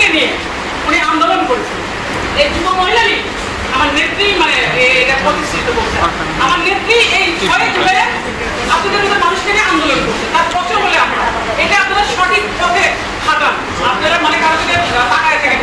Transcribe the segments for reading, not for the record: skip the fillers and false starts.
নেত্রীকে নিয়ে উনি আন্দোলন করেছেন। এই যুব মহিলা লীগ আমার নেত্রী মানে এটা প্রতিষ্ঠিত করছে। আমার নেত্রী এই 6 জুলাই আপনাদের মধ্যে মানুষকে নিয়ে আন্দোলন করছে, তার বছর বলে আমরা এটা আপনারা সঠিক পথে হাঁটান। আপনারা মানে কারো থেকে তাকায় থাকেন,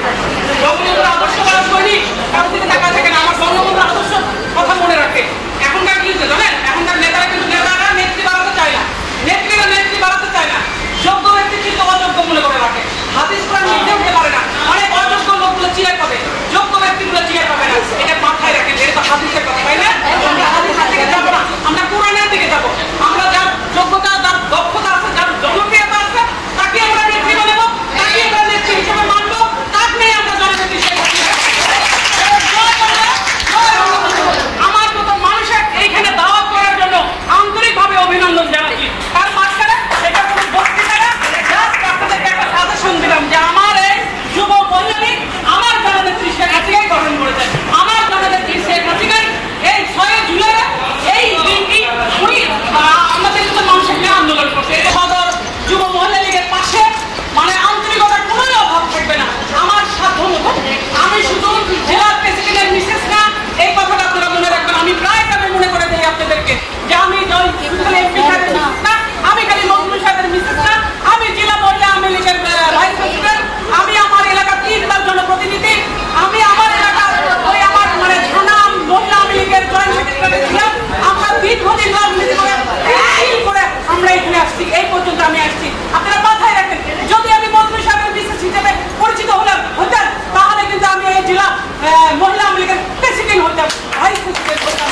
বঙ্গবন্ধুর আদর্শবাদ সৈনিক কারো থেকে তাকায় থাকেন, আমার বঙ্গবন্ধুর আদর্শ কথা মনে রাখে। এখনকার কি হচ্ছে জানেন, এখনকার নেতারা কিন্তু নেতারা নেত্রী বাড়াতে চায় না, নেত্রীরা নেত্রী বাড়াতে চায় না, যোগ্য ব্যক্তি কিন্তু অযোগ্য মনে করে রাখে। হাদিস কোরআন লিখতে উঠতে পারে না, অনেক অযোগ্য লোকগুলো চিয়ার পাবে, যোগ্য ব্যক্তিগুলো চিয়ার পাবে না। এটা মাথায় রাখেন, এটা তো হাদিসের কথা, তাই না? আমরা হাদিসের দিকে যাবো না, আমরা কোরআনের দিকে যাবো। আমরা যার যোগ্যতা, যার দক্ষতা আছে, যার জনপ্রিয়তা আছে, তাকে আমরা নেত্রী বানাবো, তাকে আমরা নেত্রী হিসেবে মানবো, তাকে নিয়ে আমরা জননেত্রী হিসেবে আমার মতো মানুষের এইখানে দাওয়াত করার জন্য আন্তরিকভাবে অভিনন্দন জানাচ্ছি। তার মাঝখানে এটা কোনো বক্তৃতা না, জাস্ট আপনাদেরকে একটা সাজেশন দিলাম যে আমার এই যুব মহিলা লীগ আমার জননেত্রী শেখ হাসিনাই গঠন করেছে। আমার জননেত্রী শেখ হাসিনাই এই 6 জুলাই এই দিনটি উনি আমাদের মতো মানুষের নিয়ে আন্দোলন করছে। সদর যুব মহিলা লীগের পাশে মানে আন্তরিকতার কোনো অভাব থাকবে না। আমার সাধ্য মতো আমি শুধু জেলা প্রেসিডেন্টের মিসেস না, এই কথাটা আপনারা মনে রাখবেন। আমি প্রায় আমি মনে করে দিই আপনাদেরকে যে আমি এমপি সাহেবের মিসেস না, আমি খালি মন্ত্রী সাহেবের মিসেস না, আমি জেলা মহিলা আওয়ামী লীগের ভাইস প্রেসিডেন্ট, আমি আমার এলাকার 3বার জনপ্রতিনিধি, আমি আমার এলাকার ওই আমার মানে থানা মহিলা আওয়ামী লীগের জয়েন্ট সেক্রেটারি ছিলাম। আমরা দীর্ঘদিন রাজনীতি করে আমরা এখানে আসছি, এই পর্যন্ত আমি আসছি। আপনারা মাথায় রাখেন, যদি আমি মন্ত্রী সাহেবের মিসেস হিসেবে পরিচিত হতেন তাহলে কিন্তু আমি এই জেলা মহিলা আওয়ামী লীগের প্রেসিডেন্ট হতাম, ভাইস প্রেসিডেন্ট হতাম।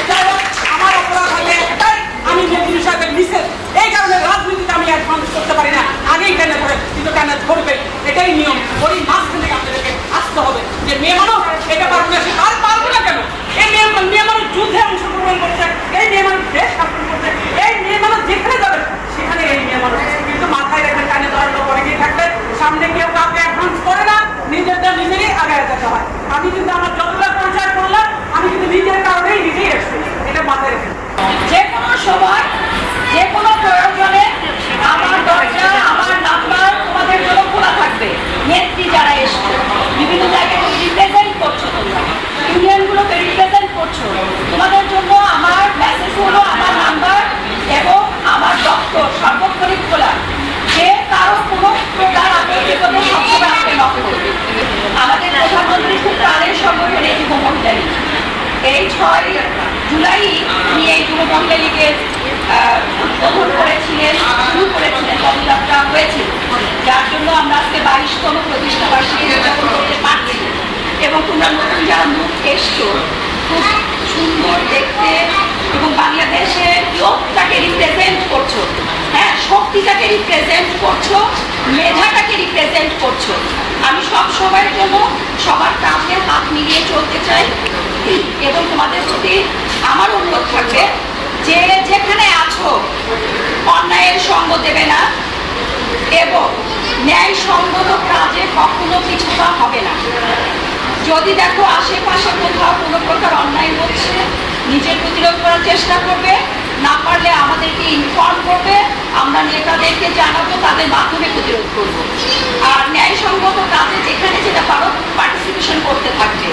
যাই হোক, আমার অপরাধ হলে একটাই, আমি মন্ত্রী সাহেবের মিসেস, এই কারণে রাজনীতিতে আমি অ্যাডভান্স করতে পারি না। আগেই কেন ধরে কিন্তু কেন ধরবে, এটাই নিয়ম। ওই মাঝখানে আপনাদেরকে আসতে হবে যে মেয়ে মানুষ এটা পারবে না, সে আর পারবে না কেন? এই মেয়ে মানুষ যুদ্ধে অংশগ্রহণ করছে, এই মেয়ে মানুষ দেশ শাসন করছে, এই মেয়ে মানুষ যেখানে যাবে সেখানে এই মেয়ে মানুষ। কিন্তু মাথায় রেখে কানে ধরানো পরে গিয়ে থাকলে সামনে কেউ কাউকে অ্যাডভান্স করে না, নিজেরটা নিজেরই আগে যেতে হয়। আমি কিন্তু আমার যতটা পরিচয় করলাম, আমি কিন্তু নিজের কারণেই নিজেই এসেছি, এটা মাথায় রেখে। যে কোনো সময় যে কোনো প্রয়োজনে আমার দরজা, আমার নাম্বার তোমাদের জন্য খোলা থাকবে। নেত্রী যারা এসছো, বিভিন্ন জায়গায় রিপ্রেজেন্ট করছো, তোমরা ইউনিয়নগুলোকে রিপ্রেজেন্ট করছো, তোমাদের জন্য আমার মেসেজ হলো আমার নাম্বার এবং আমার দপ্তর সর্বক্ষণিক খোলা। যে কারো কোনো প্রকার আপত্তি করলে সবসময় আমাকে নক করবে। আমাদের প্রধানমন্ত্রী খুব প্রাণের সংগঠন এই যুব মহিলা লীগ। এই 6 জুলাই উনি এই যুব মহিলা লীগের উদ্বোধন করেছিলেন, শুরু করেছিলেন, পদযাত্রা হয়েছিল, যার জন্য আমরা আজকে 22তম প্রতিষ্ঠা বার্ষিকী উদযাপন করতে পারছি। এবং তোমরা নতুন যারা মুখ এসছো, খুব সুন্দর দেখতে এবং বাংলাদেশের ইয়ুথটাকে রিপ্রেজেন্ট করছো, হ্যাঁ, শক্তিটাকে রিপ্রেজেন্ট করছো, মেধাটাকে রিপ্রেজেন্ট করছো। আমি সব সময়ের জন্য সবার কাছে হাত মিলিয়ে চলতে চাই এবং তোমাদের প্রতি আমার অনুরোধ থাকবে যে যেখানে আছো অন্যায়ের সঙ্গ দেবে না এবং ন্যায়সঙ্গত কাজে কখনো পিছুপা হবে না। যদি দেখো আশেপাশে কোথাও কোনো প্রকার অন্যায় হচ্ছে, নিজের প্রতিরোধ করার চেষ্টা করবে, না পারলে আমাদেরকে ইনফর্ম করবে, আমরা নেতাদেরকে জানাবো, তাদের মাধ্যমে প্রতিরোধ করবো। আর ন্যায়সঙ্গত কাজে যেখানে যেটা পারো পার্টিসিপেশন করতে থাকবে।